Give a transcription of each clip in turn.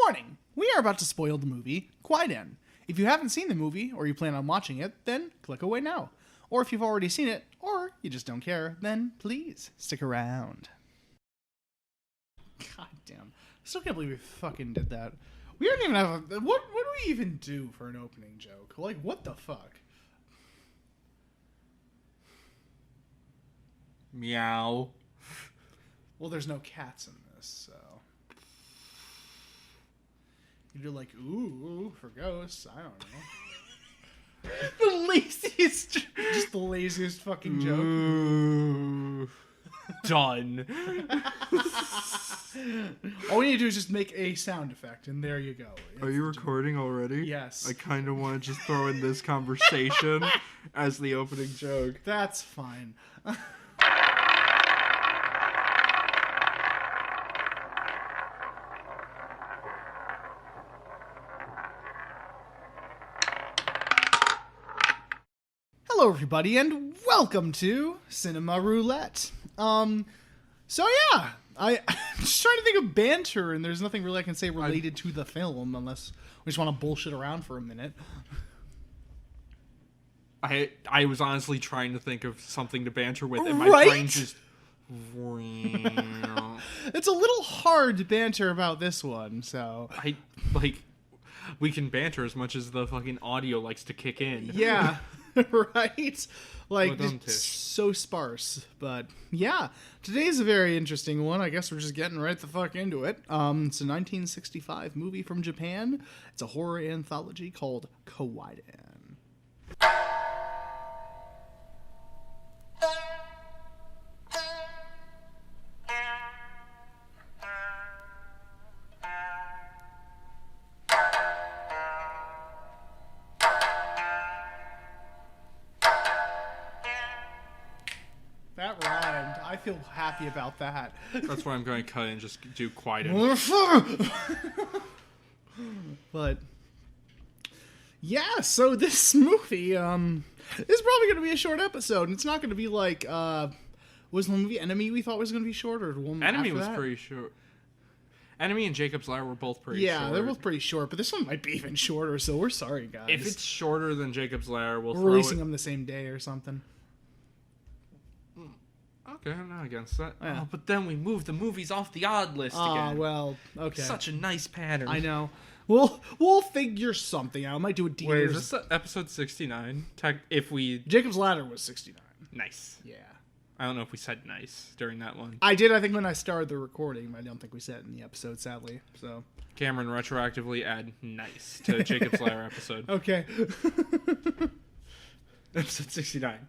Warning! We are about to spoil the movie Kwaidan. If you haven't seen the movie, or you plan on watching it, then click away now. Or if you've already seen it, or you just don't care, then please stick around. God damn. I still can't believe we fucking did that. We don't even have a... What do we even do for an opening joke? Like, what the fuck? Meow. Well, there's no cats in this, so... You do like, ooh, for ghosts. I don't know. The laziest... Just the laziest fucking joke. Ooh. Done. All we need to do is just make a sound effect, and there you go. Are you recording already? Yes. I kind of want to just throw in this conversation as the opening joke. That's fine. Hello, everybody, and welcome to Cinema Roulette. So yeah, I'm just trying to think of banter, and there's nothing really I can say related to the film, unless we just want to bullshit around for a minute. I was honestly trying to think of something to banter with, and my brain just... It's a little hard to banter about this one, so... We can banter as much as the fucking audio likes to kick in. Yeah, right? Like, it's so sparse. But, yeah, today's a very interesting one. I guess we're just getting right the fuck into it. It's a 1965 movie from Japan. It's a horror anthology called Kwaidan. That rhymed. I feel happy about that. That's why I'm going to cut and just do Kwaidan. But yeah, so this movie is probably going to be a short episode. It's not going to be like was the movie Enemy we thought was going to be short, or the one Enemy after was that? Pretty short. Enemy and Jacob's Ladder were both pretty short. Yeah, they're both pretty short, but this one might be even shorter, so we're sorry, guys. If it's shorter than Jacob's Ladder, we're releasing them the same day or something. Okay, I'm not against that. Yeah. Oh, but then we moved the movies off the odd list again. Oh, well, okay. Such a nice pattern. I know. We'll figure something out. I might do a deal. Wait, is this episode 69? Jacob's Ladder was 69. Nice. Yeah. I don't know if we said nice during that one. I did, I think, when I started the recording, but I don't think we said it in the episode, sadly. So Cameron, retroactively add nice to Jacob's Ladder episode. Okay. Episode 69.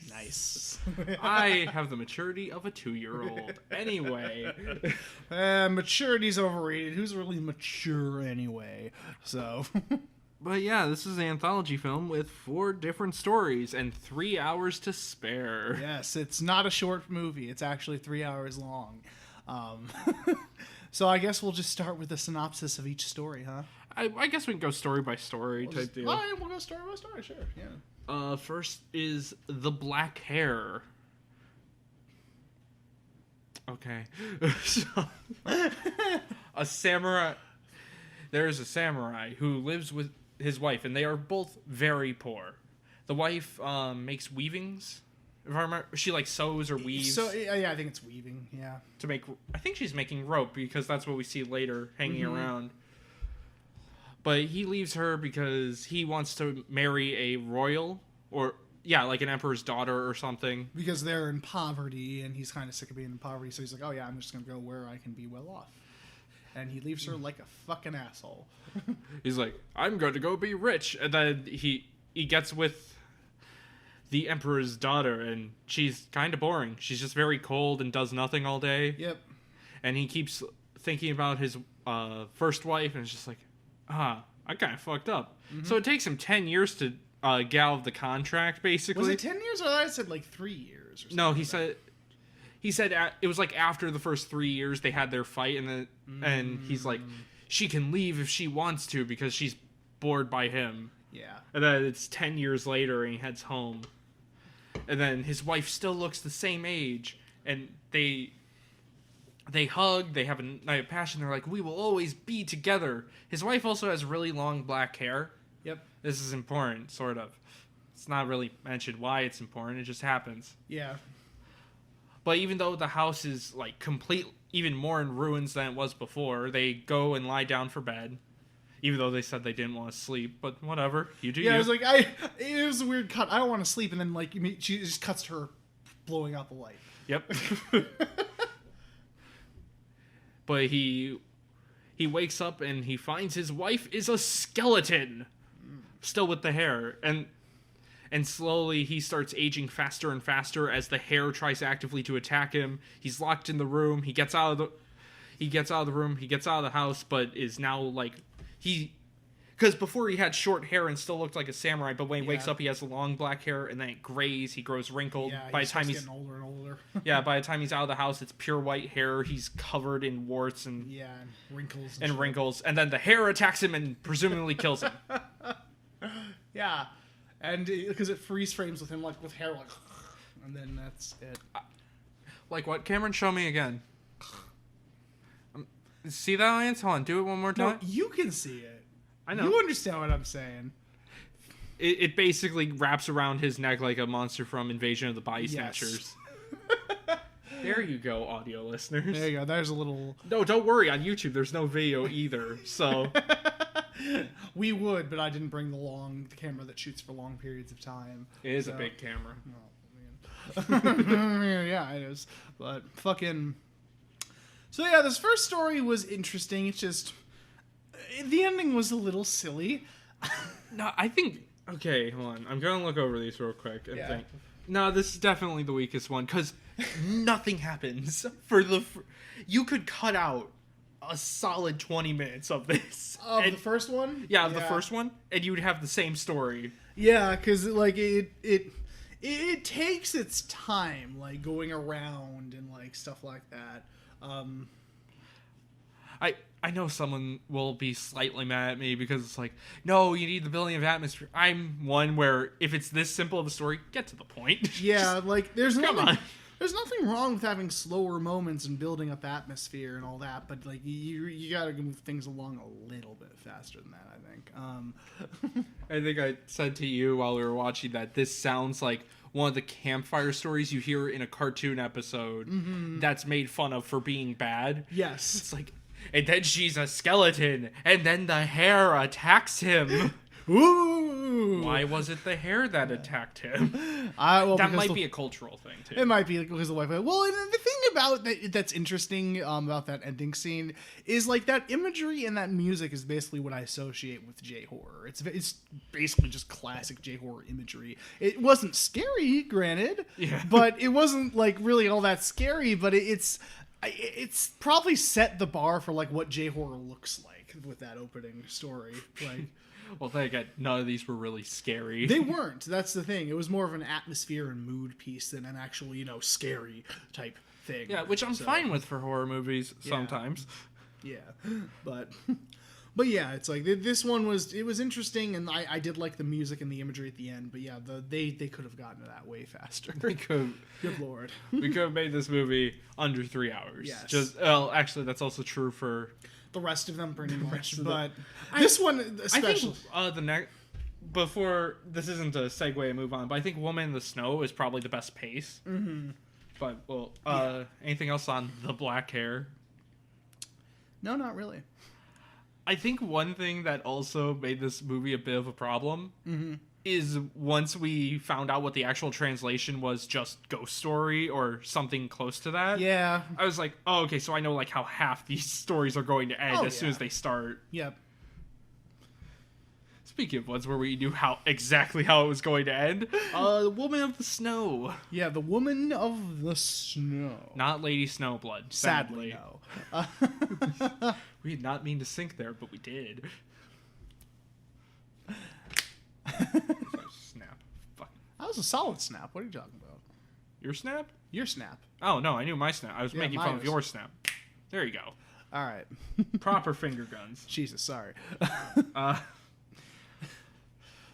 Nice. I have the maturity of a 2-year-old. Anyway. Maturity's overrated. Who's really mature anyway? So. But yeah, this is an anthology film with 4 different stories and 3 hours to spare. Yes, it's not a short movie. It's actually 3 hours long. So I guess we'll just start with a synopsis of each story, huh? I guess we can go story by story type deal. All right, we'll go story by story, sure, yeah. First is The Black Hair. Okay. So, a samurai... There is a samurai who lives with his wife, and they are both very poor. The wife makes weavings. If I remember, she like sews or weaves. So yeah, I think it's weaving. Yeah. To make, I think she's making rope because that's what we see later hanging around. But he leaves her because he wants to marry a royal, or like an emperor's daughter or something. Because they're in poverty, and he's kind of sick of being in poverty. So he's like, oh yeah, I'm just gonna go where I can be well off. And he leaves her like a fucking asshole. He's like, I'm going to go be rich. And then he gets with the emperor's daughter, and she's kind of boring. She's just very cold and does nothing all day. Yep. And he keeps thinking about his first wife, and it's just like, I kind of fucked up. Mm-hmm. So it takes him 10 years to get out of the contract, basically. Was it 10 years, or I said like 3 years or something? No, he said it was like after the first 3 years they had their fight, and he's like, she can leave if she wants to because she's bored by him. Yeah. And then it's 10 years later, and he heads home. And then his wife still looks the same age, and they They hug, they have a night of passion, they're like, we will always be together. His wife also has really long black hair. Yep. This is important, sort of. It's not really mentioned why it's important, it just happens. Yeah. But even though the house is, like, complete, even more in ruins than it was before, they go and lie down for bed. Even though they said they didn't want to sleep, but whatever, you do. Yeah, it was a weird cut. I don't want to sleep, and then like she just cuts to her blowing out the light. Yep. But he wakes up and he finds his wife is a skeleton, still with the hair, and slowly he starts aging faster and faster as the hair tries actively to attack him. He's locked in the room. He gets out of the room. He gets out of the house, but is now like because before he had short hair and still looked like a samurai, but when he wakes up, he has long black hair, and then it grays. He grows wrinkled. Yeah, by the time he's getting older and older. yeah, by the time he's out of the house, it's pure white hair. He's covered in warts and and wrinkles, and then the hair attacks him and presumably kills him. Yeah, and because it freeze frames with him like with hair like, and then that's it. Like what? Cameron, show me again. See that, Lance? Hold on, do it one more time. No, you can see it. I know. You understand what I'm saying. It basically wraps around his neck like a monster from Invasion of the Body Snatchers. Yes. There you go, audio listeners. There you go. There's a little... No, don't worry. On YouTube, there's no video either, so... We would, but I didn't bring the camera that shoots for long periods of time. It is a big camera. Oh, man. Yeah, it is. But fucking... So yeah, this first story was interesting. It's just... The ending was a little silly. No, I think... Okay, hold on. I'm going to look over these real quick and think. No, this is definitely the weakest one, because nothing happens. You could cut out a solid 20 minutes of this. Of the first one? Yeah, the first one, and you would have the same story. Yeah, because like it takes its time, like going around and like stuff like that. I know someone will be slightly mad at me because it's like, no, you need the building of atmosphere. I'm one where if it's this simple of a story, get to the point. Yeah, like there's nothing wrong with having slower moments and building up atmosphere and all that, but like you gotta move things along a little bit faster than that, I think. I think I said to you while we were watching that this sounds like one of the campfire stories you hear in a cartoon episode that's made fun of for being bad. Yes. It's like, and then she's a skeleton, and then the hair attacks him. Ooh. Why was it the hair that attacked him? That might be a cultural thing, too. It might be because the wife. Well, and the thing about that's interesting about that ending scene is like that imagery and that music is basically what I associate with J-horror. It's basically just classic J-horror imagery. It wasn't scary, granted, but it wasn't like really all that scary. But it's probably set the bar for like what J-horror looks like with that opening story. Like, well, thank God none of these were really scary. They weren't. That's the thing. It was more of an atmosphere and mood piece than an actual, scary type thing. Yeah, which I'm fine with for horror movies sometimes. Yeah, but yeah, it's like this one was interesting, and I did like the music and the imagery at the end. But yeah, they could have gotten to that way faster. They could. Good lord. We could have made this movie under 3 hours. Yes. Actually, that's also true for the rest of them pretty much, but this one especially. I think before this isn't a segue and move on, but I think Woman in the Snow is probably the best pace. Mm-hmm. But anything else on the black hair? No, not really. I think one thing that also made this movie a bit of a problem is once we found out what the actual translation was, just ghost story or something close to that. Yeah. I was like, oh, okay, so I know like how half these stories are going to end as soon as they start. Yep. Speaking of ones where we knew exactly how it was going to end, the Woman of the Snow. Yeah, the Woman of the Snow. Not Lady Snowblood. Sadly, no. We did not mean to sink there, but we did. Snap. Fuck. That was a solid snap. What are you talking about? Your snap? Your snap. Oh, no, I knew my snap. I was making fun of your snap. There you go. All right. Proper finger guns. Jesus, sorry.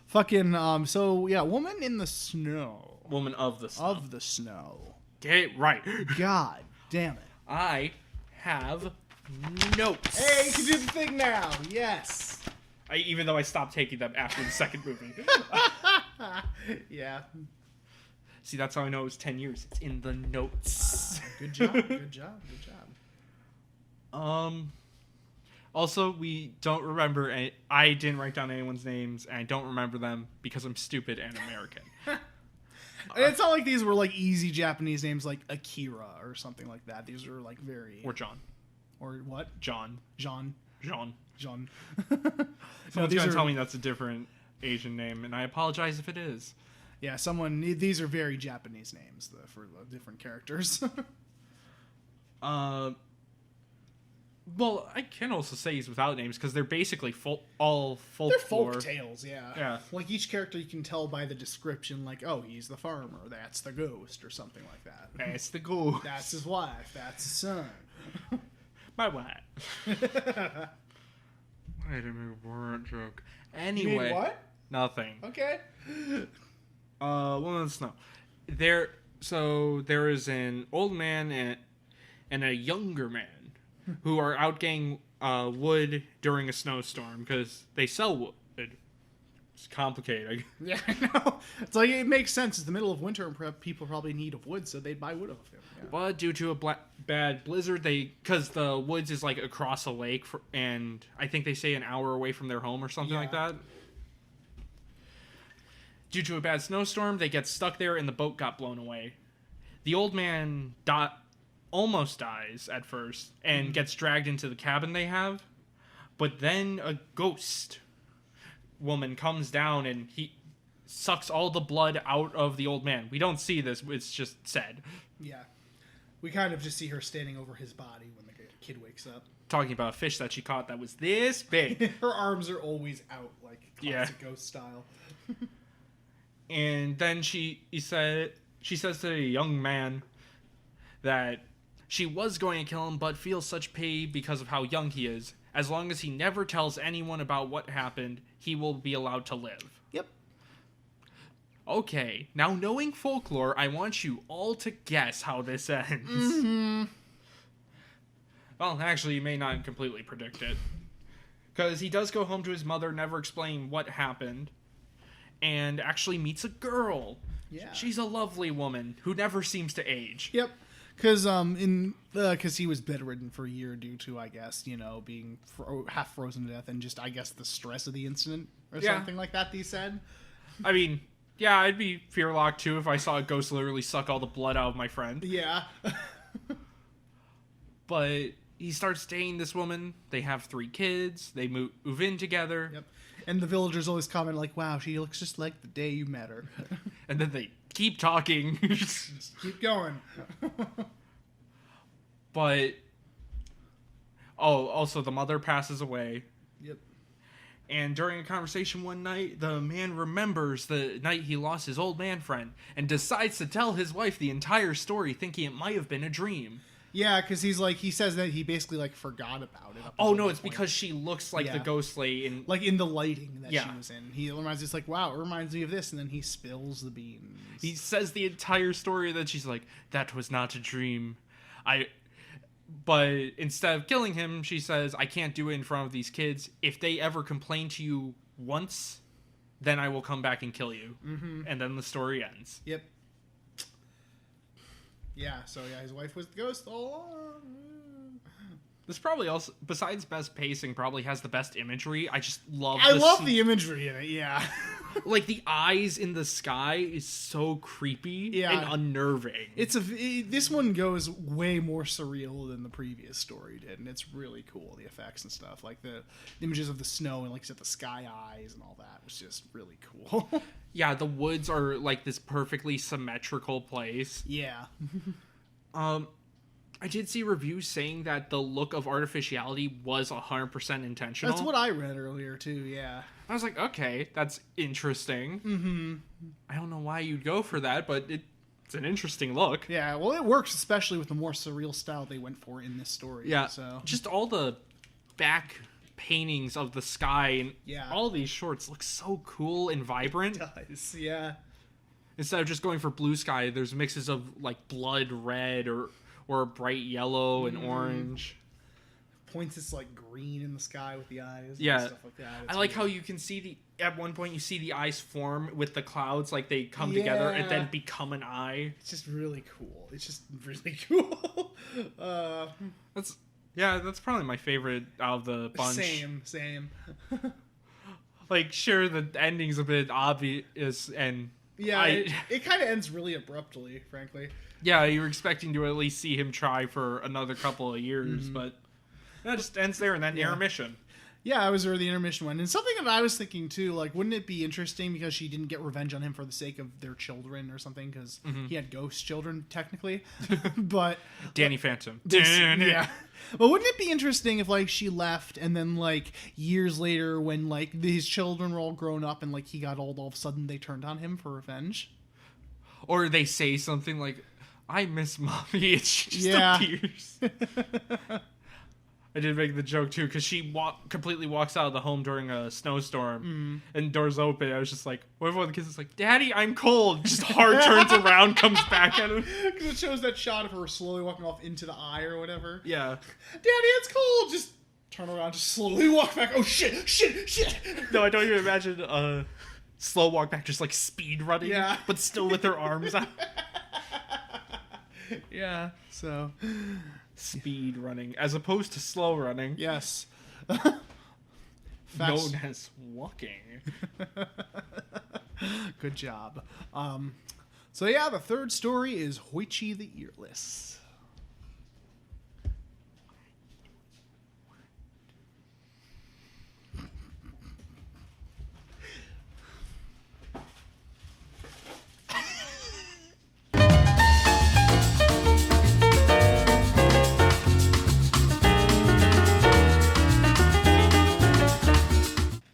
Fucking, Woman in the Snow. Woman of the Snow. Of the Snow. Get it right. God damn it. I have notes. Hey, you can do the thing now. Yes. Even though I stopped taking them after the second movie. Yeah. See, that's how I know it was 10 years. It's in the notes. Good job. Good job. Good job. Also, we don't remember. I didn't write down anyone's names, and I don't remember them because I'm stupid and American. It's not like these were like easy Japanese names like Akira or something like that. These are like very... Or John. Or what? John. Jean. Someone's going to tell me that's a different Asian name, and I apologize if it is. Yeah, these are very Japanese names for the different characters. Well, I can also say these without names because they're basically all folklore. They're folk tales, yeah. Yeah. Like each character you can tell by the description, like, oh, he's the farmer, that's the ghost, or something like that. That's the ghost. That's his wife, that's his son. My wife. I didn't make a warrant joke. Anyway. You mean what? Nothing. Okay. Well, let's know. There is an old man and a younger man who are out getting wood during a snowstorm because they sell wood. It's complicated. Yeah, I know. It's like, it makes sense. It's the middle of winter and people probably need wood, so they'd buy wood off him. Yeah. But due to a bad blizzard, because the woods is like across a lake, and I think they say an hour away from their home or something like that. Due to a bad snowstorm, they get stuck there and the boat got blown away. The old man almost dies at first and gets dragged into the cabin they have. But then a ghost woman comes down and he sucks all the blood out of the old man. We don't see this, it's just said. Yeah. We kind of just see her standing over his body when the kid wakes up. Talking about a fish that she caught that was this big. Her arms are always out, like classic ghost style. And then she says to the young man that she was going to kill him, but feels such pity because of how young he is. As long as he never tells anyone about what happened, he will be allowed to live. Yep. Okay, now knowing folklore, I want you all to guess how this ends. Mm-hmm. Well, actually, you may not completely predict it. Because he does go home to his mother, never explain what happened, and actually meets a girl. Yeah. She's a lovely woman who never seems to age. Yep. Because he was bedridden for a year due to, I guess, being half frozen to death and just, I guess, the stress of the incident or something like that, he said. I mean, yeah, I'd be fear-locked too if I saw a ghost literally suck all the blood out of my friend. Yeah. But he starts dating this woman. They have 3 kids. They move in together. Yep. And the villagers always comment like, wow, she looks just like the day you met her. And then they keep talking. Just keep going. But, also the mother passes away. Yep. And during a conversation one night, the man remembers the night he lost his old man friend and decides to tell his wife the entire story, thinking it might have been a dream. Yeah, because he says that he basically forgot about it. Oh no, it's because she looks like the ghost lady in the lighting that she was in. He reminds us wow, it reminds me of this, and then he spills the beans. He says the entire story that she's like, that was not a dream. But instead of killing him, she says, I can't do it in front of these kids. If they ever complain to you once, then I will come back and kill you. Mm-hmm. And then the story ends. Yep. Yeah, so his wife was the ghost all along. This probably also, besides best pacing, probably has the best imagery. I just love the imagery in it, yeah. Like, the eyes in the sky is so creepy and unnerving. This one goes way more surreal than the previous story did, and it's really cool, the effects and stuff. Like, the images of the snow and, like you said, the sky eyes and all that was just really cool. Yeah, the woods are, like, this perfectly symmetrical place. Yeah. I did see reviews saying that the look of artificiality was 100% intentional. That's what I read earlier, too, yeah. I was like, okay, that's interesting. Mm-hmm. I don't know why you'd go for that, but it's an interesting look. Yeah, well, it works, especially with the more surreal style they went for in this story. Yeah, so just all the back paintings of the sky and all these shorts look so cool and vibrant. It does, yeah. Instead of just going for blue sky, there's mixes of, like, blood red or bright yellow and orange. Points it's like green in the sky with the eyes. Yeah, and stuff like that. I like how you can see at one point you see the eyes form with the clouds, like they come together and then become an eye. It's just really cool. It's just really cool. That's probably my favorite out of the bunch. Same. Like, sure, the ending's a bit obvious, and it kind of ends really abruptly, frankly. Yeah, you were expecting to at least see him try for another couple of years, but that just ends there, and then intermission. Yeah, I was where the intermission went. And something that I was thinking, too, like, wouldn't it be interesting because she didn't get revenge on him for the sake of their children or something? Because he had ghost children, technically. But Danny Phantom. Yeah. But wouldn't it be interesting if, like, she left and then, like, years later when, like, these children were all grown up and, like, he got old, all of a sudden they turned on him for revenge? Or they say something like, I miss mommy, and she just appears. I did make the joke too, because she completely walks out of the home during a snowstorm, and doors open. I was just like, what if one of the kids is like, Daddy, I'm cold? Just hard turns around, comes back at him. Because it shows that shot of her slowly walking off into the eye or whatever. Yeah. Daddy, it's cold! Just turn around, just slowly walk back. Oh, shit. No, I don't even imagine slow walk back, just like speed running, but still with her arms out. Yeah, so... Speed running, as opposed to slow running. Yes. Known as walking. Good job. So yeah, the third story is Hoichi the Earless.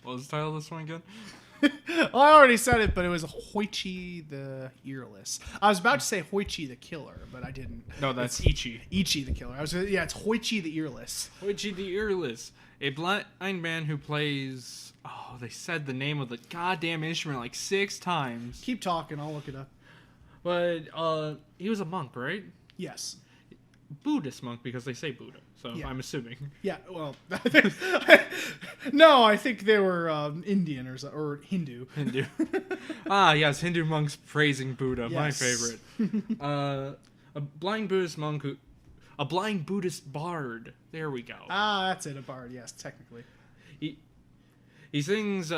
What was the title of this one again? Well, I already said it, but it was Hoichi the Earless. I was about to say Hoichi the Killer, but I didn't. No, that's Ichi. Ichi the Killer. It's Hoichi the Earless. Hoichi the Earless. A blind man who plays... Oh, they said the name of the goddamn instrument like 6 times. Keep talking, I'll look it up. But, he was a monk, right? Yes. Buddhist monk, because they say Buddha, so I'm assuming. Yeah, well... No, I think they were Indian or Hindu. Hindu. Yes, Hindu monks praising Buddha, yes. My favorite. A blind Buddhist monk a blind Buddhist bard. There we go. That's it, a bard, yes, technically. He sings...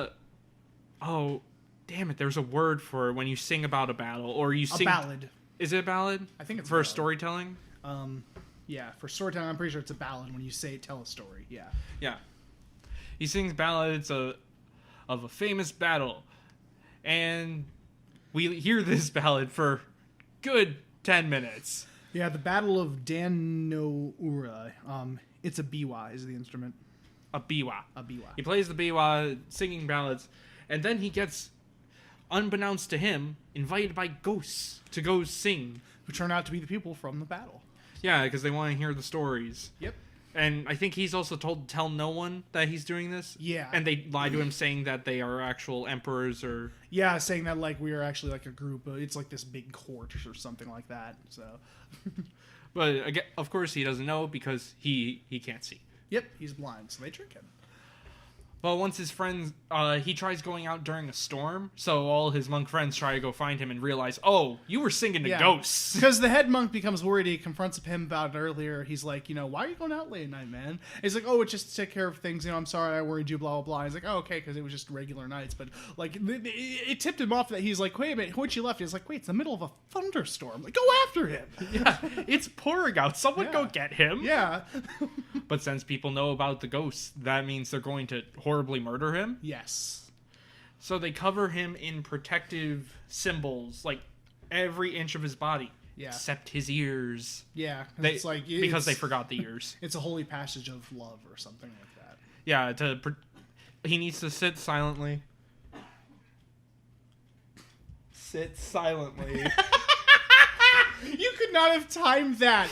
oh, damn it, there's a word for it when you sing about a battle, or you sing... A ballad. Is it a ballad? I think it's for storytelling? Yeah, for storytelling, I'm pretty sure it's a ballad when you say tell a story, yeah. Yeah. He sings ballads of a famous battle, and we hear this ballad for good 10 minutes. Yeah, the Battle of Dan-no-Ura. It's a biwa is the instrument. A biwa. A biwa. He plays the biwa, singing ballads, and then he gets, unbeknownst to him, invited by ghosts to go sing. Who turn out to be the people from the battle. Yeah, because they want to hear the stories. Yep. And I think he's also told to tell no one that he's doing this. Yeah. And they lie to him saying that they are actual emperors or... Yeah, saying that, like, we are actually, like, a group. It's like this big court or something like that, so... But, again, of course, he doesn't know because he can't see. Yep, he's blind, so they trick him. But once his friends... he tries going out during a storm, so all his monk friends try to go find him and realize, oh, you were singing to ghosts. Because the head monk becomes worried. He confronts him about it earlier. He's like, why are you going out late at night, man? And he's like, oh, it's just to take care of things. I'm sorry I worried you, blah, blah, blah. He's like, oh, okay, because it was just regular nights. But, like, it tipped him off that he's like, wait a minute, what'd you left? He's like, wait, it's the middle of a thunderstorm. Like, go after him. Yeah, it's pouring out. Someone go get him. Yeah. But since people know about the ghosts, that means they're going to horribly murder him. Yes. So they cover him in protective symbols, like every inch of his body, except his ears. Yeah, because they forgot the ears. It's a holy passage of love or something like that. Yeah, he needs to sit silently. Sit silently. You could not have timed that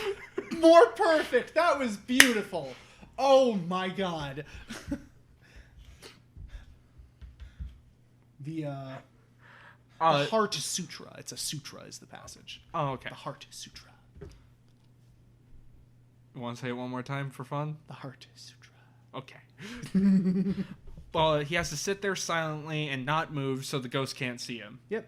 more perfect. That was beautiful. Oh my god. The Heart Sutra. It's a sutra is the passage. Oh, okay. The Heart Sutra. You want to say it one more time for fun? The Heart Sutra. Okay. Well, he has to sit there silently and not move so the ghost can't see him. Yep.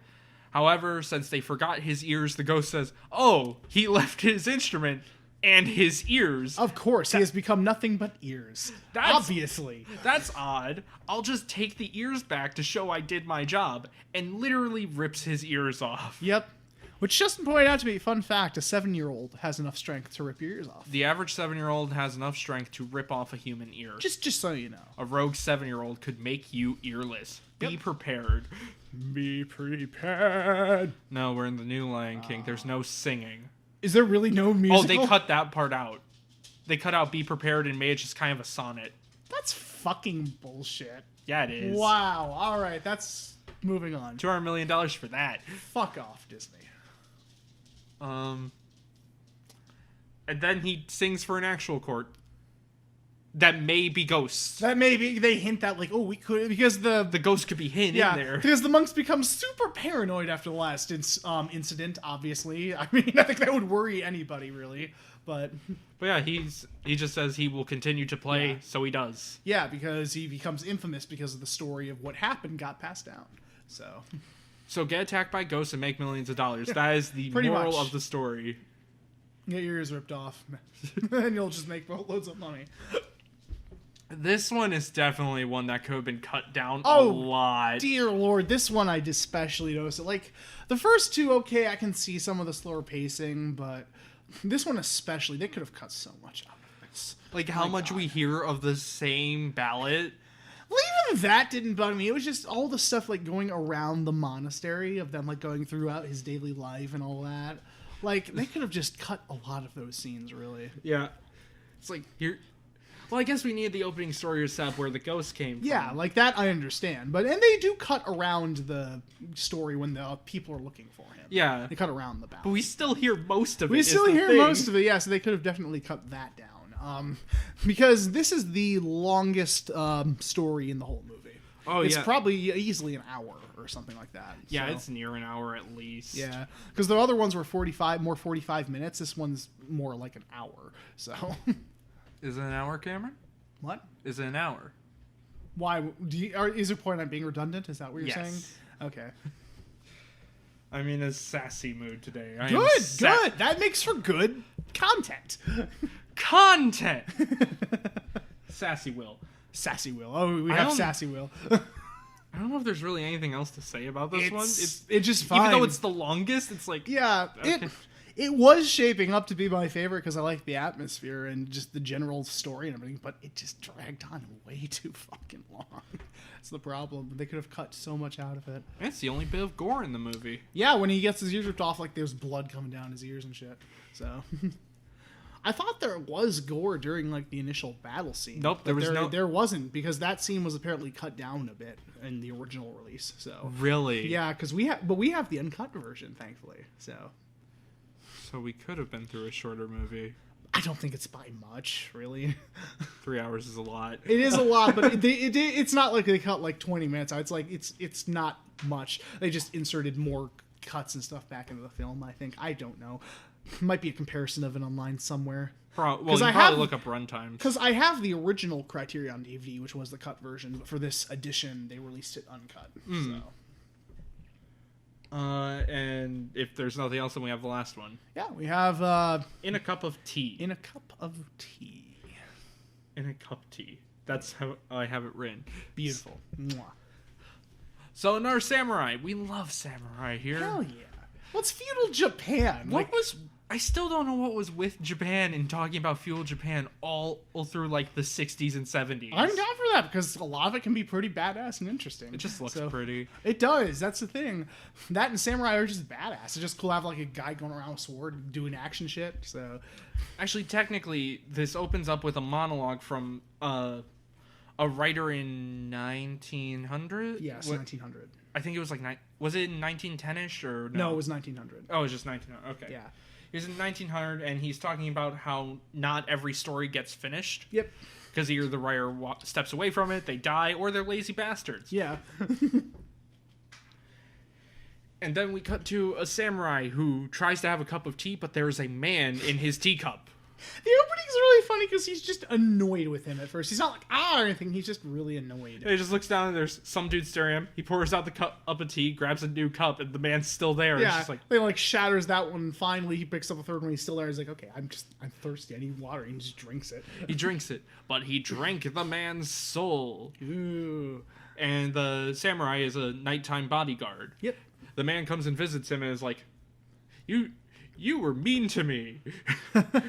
However, since they forgot his ears, the ghost says, "Oh, he left his instrument and his ears." Of course, he has become nothing but ears. Obviously. That's odd. I'll just take the ears back to show I did my job, and literally rips his ears off. Yep. Which just pointed out to me, fun fact, a 7-year-old has enough strength to rip your ears off. The average 7-year-old has enough strength to rip off a human ear. Just so you know. A rogue 7-year-old could make you earless. Yep. Be prepared. Be prepared. No, we're in the new Lion King. There's no singing. Is there really no musical? Oh, they cut that part out. They cut out "Be prepared" and made it just kind of a sonnet. That's fucking bullshit. Yeah, it is. Wow. All right, that's moving on. $200 million for that. Fuck off, Disney. And then he sings for an actual court that may be ghosts. That maybe they hint that like, oh, we could, because the ghost could be hidden in there. Because the monks become super paranoid after the last incident. Obviously, I mean, I think that would worry anybody really. But yeah, he just says he will continue to play, Yeah. so he does. Yeah, because he becomes infamous because of the story of what happened got passed down. So get attacked by ghosts and make millions of dollars. That is the Pretty moral much. of the story. Get your ears ripped off, and you'll just make loads of money. This one is definitely one that could have been cut down a Oh, lot. Dear Lord, this one I especially noticed. Like, the first two, okay, I can see some of the slower pacing, but this one especially, they could have cut so much out of this. Like how much we hear of the same ballad. Well, even that didn't bug me. It was just all the stuff, like, going around the monastery, of them, like, going throughout his daily life and all that. Like, they could have just cut a lot of those scenes, really. Yeah. It's like, here... Well, I guess we need the opening story or set where the ghost came from. Yeah, like, that I understand. And they do cut around the story when the people are looking for him. Yeah. They cut around the balance. But we still hear most of it. We still hear most of it, yeah, so they could have definitely cut that down. Because this is the longest story in the whole movie. Oh, it's yeah. probably easily an hour or something like that. Yeah, so. it's near an hour at least. Yeah, because the other ones were 45 minutes. This one's more like an hour. So, Is it an hour, Cameron? what? Is it an hour? Why? Is your point on being redundant? Is that what you're Yes. saying? Okay. I'm in a sassy mood today. I am Good. That makes for good content. Content! Sassy Will. Sassy Will. Oh, we I have don't- Sassy Will. I don't know if there's really anything else to say about this one. It's just fine. Even though it's the longest, it's like... Yeah, Okay. it was shaping up to be my favorite because I like the atmosphere and just the general story and everything, but it just dragged on way too fucking long. That's the problem. They could have cut so much out of it. It's the only bit of gore in the movie. Yeah, when he gets his ears ripped off, like there's blood coming down his ears and shit. So... I thought there was gore during like the initial battle scene. Nope, there wasn't, because that scene was apparently cut down a bit in the original release. So Really? yeah, because we have the uncut version, thankfully. So we could have been through a shorter movie. I don't think it's by much, really. 3 hours is a lot. It is a lot, but it's not like they cut like 20 minutes out. It's like it's not much. They just inserted more cuts and stuff back into the film, I think. I don't know. Might be a comparison of it online somewhere. Well, you I probably have- look up runtimes. Because I have the original Criterion DVD, which was the cut version, but for this edition, they released it uncut. So. And if there's nothing else, then we have the last one. Yeah, we have In a cup of tea. In a Cup of Tea. In a cup tea. That's how I have it written. Beautiful. Mwah. So in our samurai, we love samurai here. Hell yeah. What's feudal Japan? I still don't know what was with Japan in talking about feudal Japan all through like the 60s and 70s. I'm down for that because a lot of it can be pretty badass and interesting. It just looks pretty. It does. That's the thing. That and samurai are just badass. It's just cool to have like a guy going around with a sword doing action shit. So, Actually, technically, this opens up with a monologue from a writer in 1900. yes, 1900. I think it was like was it 1910ish or No, it was 1900. Oh, it was just 1900. Okay. Yeah. He was in 1900, and he's talking about how not every story gets finished. Yep. Because either the writer steps away from it, they die, or they're lazy bastards. Yeah. And then we cut to a samurai who tries to have a cup of tea, but there's a man in his teacup. The opening's really funny because he's just annoyed with him at first. He's not like, ah, or anything. He's just really annoyed. He just looks down and there's some dude staring at him. He pours out the cup of tea, grabs a new cup, and the man's still there. Yeah, it's just like, he like shatters that one. Finally, he picks up the third one. He's still there. He's like, okay, I'm thirsty. I need water. And he just drinks it. he drinks it, but he drank the man's soul. Ooh. And the samurai is a nighttime bodyguard. Yep. The man comes and visits him and is like, You were mean to me.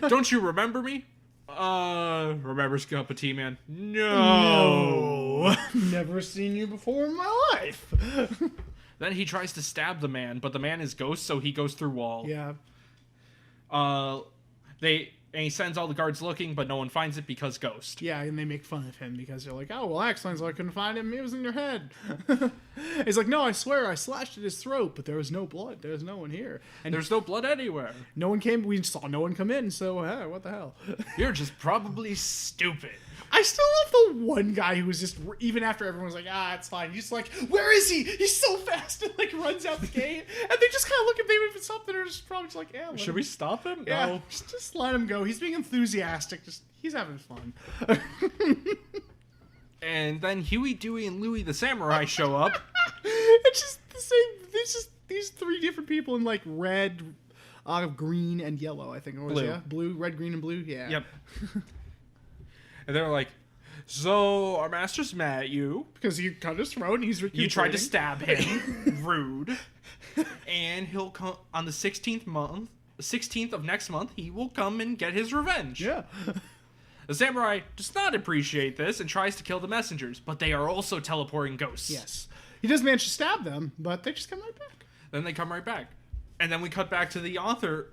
Don't you remember me? Remembers cup of tea, man? No. Never seen you before in my life. Then he tries to stab the man, but the man is ghost, so he goes through wall. Yeah. And he sends all the guards looking, but no one finds it because ghost. Yeah, and they make fun of him because they're like, oh, well, that explains why I couldn't find him. He was in your head. He's like, no, I swear, I slashed at his throat, but there was no blood. There's no one here. And there's no blood anywhere. No one came. We saw no one come in, so hey, what the hell? You're just probably stupid. I still love the one guy who was just, even after everyone was like, ah, it's fine. He's just like, where is he? He's so fast, and like runs out the gate. And they just kind of look at maybe if it's something, or just probably just like, yeah. Should we stop him? Yeah, No. just let him go. He's being enthusiastic. He's having fun. And then Huey, Dewey, and Louie the Samurai show up. It's just the same. It's just these three different people in like red, green, and yellow. I think it was Blue. Yeah, blue, red, green, and blue. Yeah. Yep. And they're like, so our master's mad at you because you cut his throat and he's recuperating. You tried to stab him. Rude. And he'll come on the 16th of next month. He will come and get his revenge. Yeah. The samurai does not appreciate this and tries to kill the messengers, but they are also teleporting ghosts. Yes. He does manage to stab them, but they just come right back. Then they come right back. And then we cut back to the author,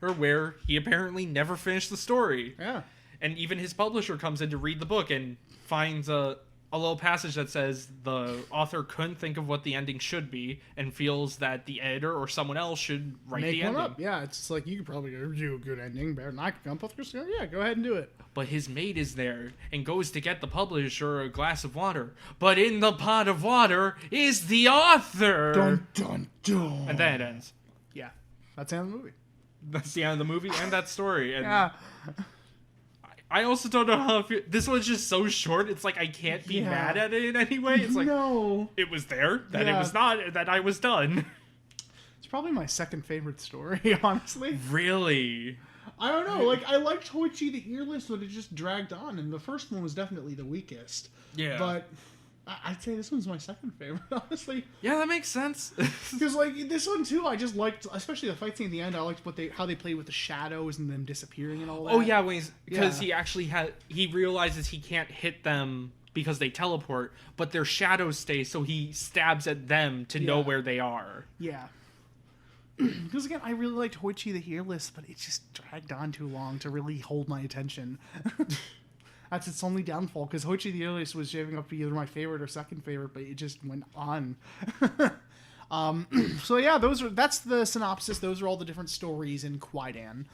or where he apparently never finished the story. Yeah. And even his publisher comes in to read the book and finds a little passage that says the author couldn't think of what the ending should be and feels that the editor or someone else should write the ending. Up. Yeah, it's just like, you could probably do a good ending better than I can come up with. Yeah, go ahead and do it. But his mate is there and goes to get the publisher a glass of water. But in the pot of water is the author. Dun, dun, dun. And then it ends. Yeah, that's the end of the movie. That's the end of the movie and that story. And yeah. I also don't know how this one's just so short. It's like I can't be mad at it in any way. It's like, no, it was there, that it was not, that I was done. It's probably my second favorite story, honestly. Really? I don't know. Like, I liked Hoichi the Earless, but it just dragged on, and the first one was definitely the weakest. Yeah. But I'd say this one's my second favorite, honestly. Yeah, that makes sense. Because, like, this one, too, I just liked, especially the fight scene at the end, I liked how they played with the shadows and them disappearing and all that. Oh, yeah, because he actually he realizes he can't hit them because they teleport, but their shadows stay, so he stabs at them to know where they are. Yeah. Because, again, I really liked Hoichi the Earless, but it just dragged on too long to really hold my attention. That's its only downfall, because Hoichi the Earless was shaping up to be either my favorite or second favorite, but it just went on. So yeah, that's the synopsis. Those are all the different stories in Kwaidan.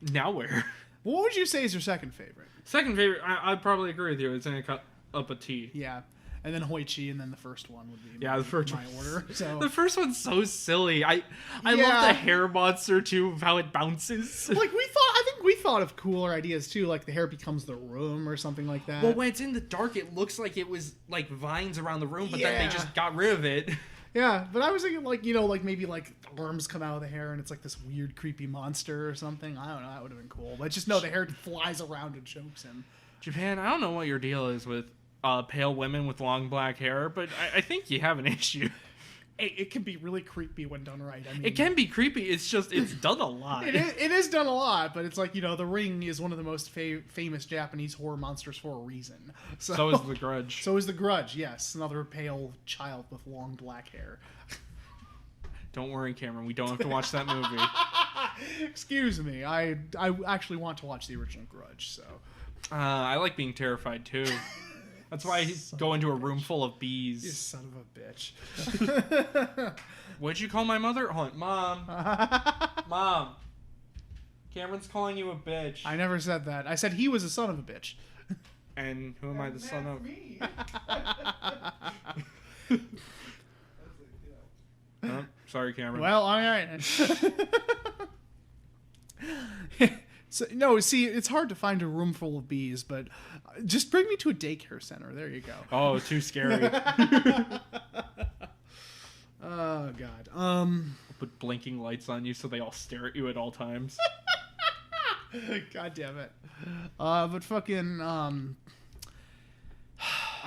Now where? What would you say is your second favorite? Second favorite, I'd probably agree with you. It's in a cup of tea. Yeah. And then Hoichi, and then the first one would be the first my order. So the first one's so silly. I love the hair monster too, of how it bounces. Like I think we thought of cooler ideas too, like the hair becomes the room or something like that. Well, when it's in the dark, it looks like it was like vines around the room, but then they just got rid of it. Yeah, but I was thinking like maybe like arms come out of the hair and it's like this weird creepy monster or something. I don't know, that would have been cool. But just know the hair flies around and chokes him. Japan, I don't know what your deal is with pale women with long black hair, but I think you have an issue. It can be really creepy when done right. I mean, it can be creepy. It's just, it's done a lot. It is done a lot, but it's like, The Ring is one of the most famous Japanese horror monsters for a reason. So is The Grudge. So is The Grudge, yes. Another pale child with long black hair. Don't worry, Cameron. We don't have to watch that movie. Excuse me. I actually want to watch the original Grudge, so. I like being terrified, too. That's why I go into a room full of bees. You son of a bitch. What'd you call my mother? Hold on. Mom. Mom. Cameron's calling you a bitch. I never said that. I said he was a son of a bitch. And who am I the son of? Oh, sorry, Cameron. Well, all right. So, no, see, it's hard to find a room full of bees, but just bring me to a daycare center. There you go. Oh, too scary. Oh, God. I'll put blinking lights on you so they all stare at you at all times. God damn it. But fucking, I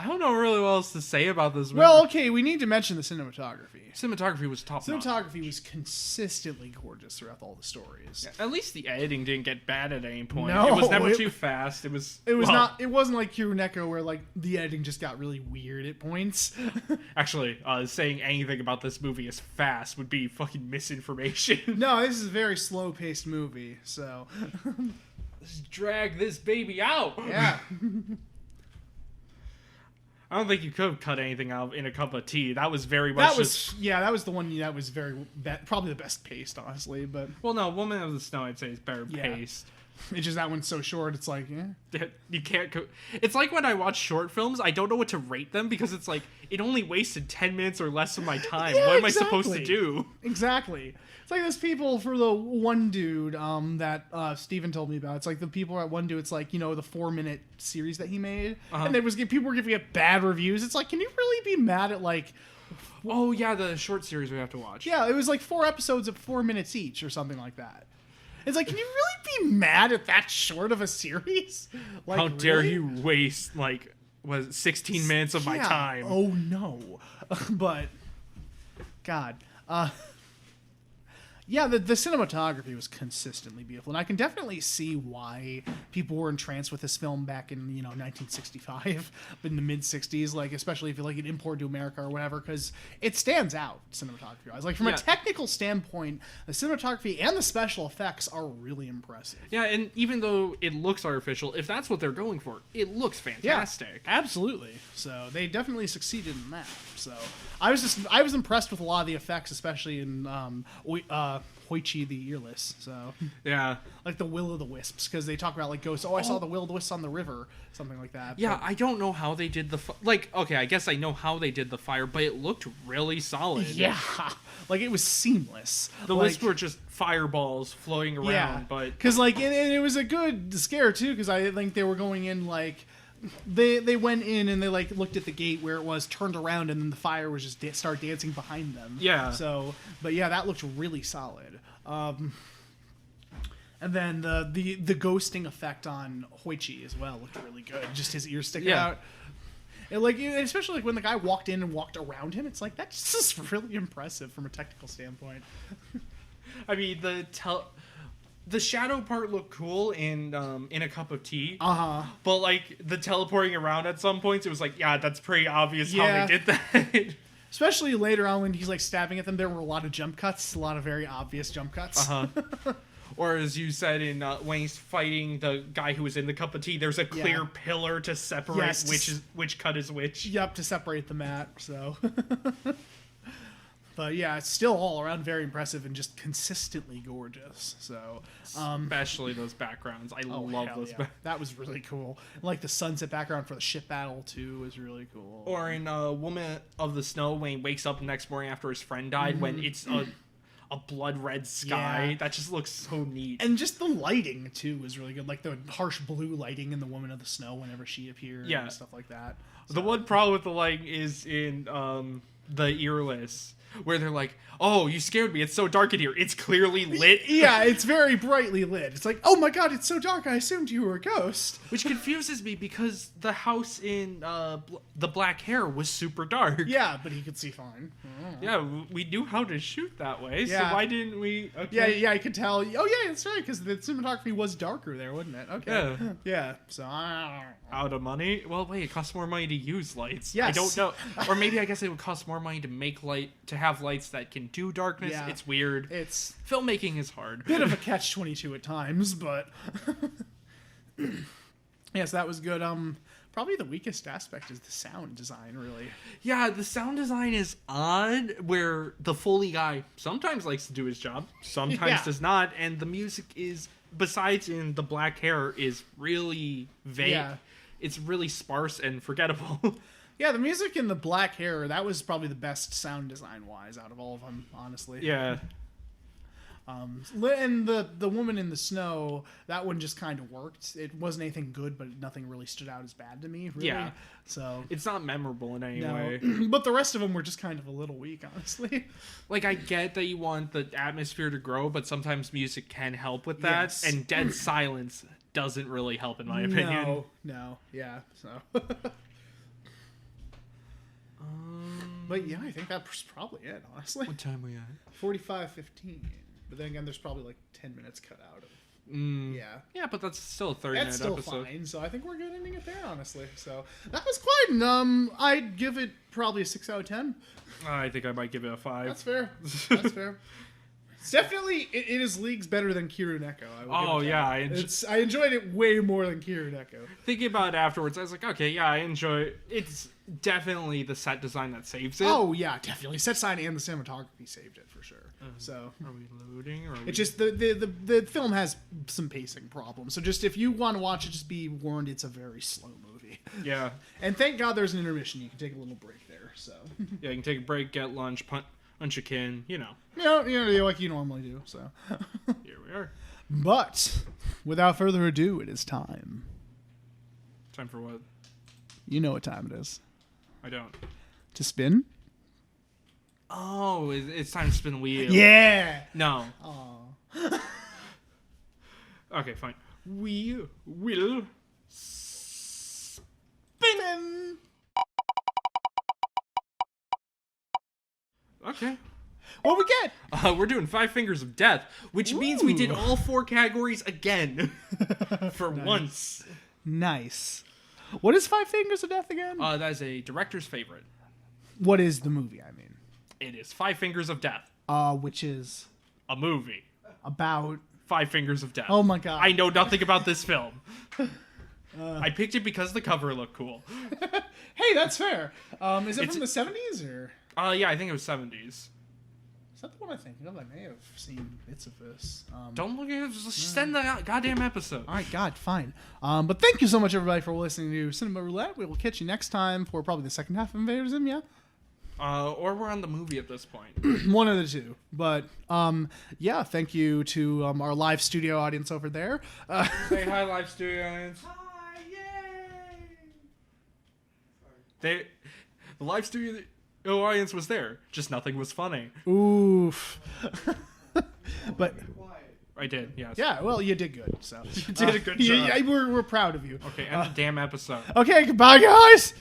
don't know really what else to say about this movie. well, okay, we need to mention the cinematography. Cinematography was top notch. Cinematography was consistently gorgeous throughout all the stories. Yeah, at least the editing didn't get bad at any point. No, it was never too fast. It was not. It wasn't like Kuroneko where like the editing just got really weird at points. Actually, saying anything about this movie as fast would be fucking misinformation. No, this is a very slow-paced movie, so Let's drag this baby out. yeah. I don't think you could have cut anything out in a cup of tea. That was very much That was the one that was probably the best paced, honestly. But well, no, Woman of the Snow I'd say is better Yeah. paced. it's just that one's so short. It's like, yeah. You can't. It's like when I watch short films, I don't know what to rate them because it's like it only wasted 10 minutes or less of my time. Yeah, what am I supposed to exactly. do? Exactly. It's like those people for the one dude that Steven told me about. It's like the people at one dude. It's like, the 4-minute series that he made, and people were giving it bad reviews. It's like, can you really be mad at like? Oh yeah, the short series we have to watch. Yeah, it was like 4 episodes of 4 minutes each or something like that. It's like, can you really be mad at that short of a series? Like, How dare really? you waste 16 minutes of my Yeah. time? Oh no. But God. Yeah, the cinematography was consistently beautiful, and I can definitely see why people were entranced with this film back in 1965, in the mid '60s, like especially if you like it imported to America or whatever, because it stands out cinematography-wise. Like from a technical standpoint, the cinematography and the special effects are really impressive. Yeah, and even though it looks artificial, if that's what they're going for, it looks fantastic. Yeah, absolutely. So they definitely succeeded in that. So I was impressed with a lot of the effects, especially in Hoichi the Earless. So Yeah. like the Will o' the Wisps, because they talk about like ghosts. Oh, I saw the Will o' the Wisps on the river, something like that. Yeah, But, I don't know how they did okay, I guess I know how they did the fire, but it looked really solid. yeah, like it was seamless. The like, wisps were just fireballs floating around, yeah, but because and it was a good scare too, because I think they were going in like. They went in and they like looked at the gate where it was, turned around, and then the fire was just start dancing behind them. Yeah. So, but yeah, that looked really solid. And then the ghosting effect on Hoichi as well looked really good. Just his ears sticking out. And especially like when the guy walked in and walked around him, it's like that's just really impressive from a technical standpoint. I mean the shadow part looked cool in A Cup of Tea. But like the teleporting around at some points, it was like, yeah, that's pretty obvious how they did that. Especially later on when he's like stabbing at them, there were a lot of jump cuts, a lot of very obvious jump cuts. Or as you said in when he's fighting the guy who was in the cup of tea, there's a clear pillar to separate which cut is which. Yep, to separate the mat. So. But yeah, it's still all around very impressive and just consistently gorgeous. So, especially those backgrounds, I love those. Yeah. That was really cool. Like the sunset background for the ship battle too was really cool. Or in Woman of the Snow when he wakes up the next morning after his friend died, when it's a blood red sky that just looks so neat. And just the lighting too was really good, like the harsh blue lighting in the Woman of the Snow whenever she appeared, and stuff like that. So. The one problem with the lighting is in The Earless, where they're like, oh, you scared me, it's so dark in here. It's clearly lit. Yeah, it's very brightly lit. It's like, oh my god, it's so dark, I assumed you were a ghost. Which confuses me because the house in The Black Hair was super dark. Yeah, but he could see fine. Yeah, we knew how to shoot that way, so why didn't we? Okay. Yeah, I could tell. Oh yeah, that's right, because the cinematography was darker there, wasn't it? Okay. Yeah, so... Out of money? Well, wait, it costs more money to use lights. Yes. I don't know. Or maybe I guess it would cost more money to have lights that can do darkness. Yeah. It's weird. Filmmaking is hard. Bit of a catch-22 at times, but yes, that was good. Probably the weakest aspect is the sound design, really. Yeah, the sound design is odd, where the Foley guy sometimes likes to do his job, sometimes does not, and the music is, besides in The Black Hair, is really vague. Yeah. It's really sparse and forgettable. Yeah, the music in The Black Hair, that was probably the best sound design-wise out of all of them, honestly. Yeah. And the woman in the snow, that one just kind of worked. It wasn't anything good, but nothing really stood out as bad to me. Really. Yeah. So it's not memorable in any way. But the rest of them were just kind of a little weak, honestly. Like, I get that you want the atmosphere to grow, but sometimes music can help with that. Yes. And dead silence doesn't really help, in my opinion. No. Yeah. So. But yeah, I think that's probably it, honestly. What time are we at? 45:15. But then again, there's probably like 10 minutes cut out of it. Yeah. Yeah, but that's still a 30-minute That's still episode. fine, so I think we're good ending it there, honestly. So that was Kwaidan. I'd give it probably a 6 out of 10. I think I might give it a 5. That's fair. That's fair. It's definitely, it is leagues better than Kiruneko. I enjoyed it way more than Kiruneko. Thinking about it afterwards, I was like, okay, yeah, I enjoy it. It's definitely the set design that saves it. Oh, yeah, definitely. Set design and the cinematography saved it, for sure. So are we loading? Or it's just, the film has some pacing problems. So just, if you want to watch it, just be warned, it's a very slow movie. Yeah. And thank God there's an intermission. You can take a little break there, so. Yeah, you can take a break, get lunch, punch a kin, you know. Like you normally do, so. Here we are. But, without further ado, it is time. Time for what? You know what time it is. I don't. To spin? Oh, it's time to spin the wheel. Yeah! No. Aww. Okay, fine. We will spin. Okay. What we get? We're doing 5 Fingers of Death, which means we did all 4 categories again. For once. Nice. What is 5 Fingers of Death again? That is a director's favorite. What is the movie, I mean? It is 5 Fingers of Death. Which is? A movie. About? 5 Fingers of Death. Oh my god. I know nothing about this film. I picked it because the cover looked cool. Hey, that's fair. Is it from the 70s, or? Yeah, I think it was 70s. Is that the one I think of? I may have seen bits of this. Don't look at it. Just send the goddamn episode. All right, God, fine. But thank you so much, everybody, for listening to Cinema Roulette. We will catch you next time for probably the second half of Invaders Zim, yeah? Or we're on the movie at this point. One of the two. But, yeah, thank you to our live studio audience over there. Say hi, live studio audience. Hi, yay! The live studio audience was there, just nothing was funny. Oof. But I did, yes. yeah, well, you did good. So You did a good job. We're proud of you. Okay, end the damn episode. Okay, goodbye, guys.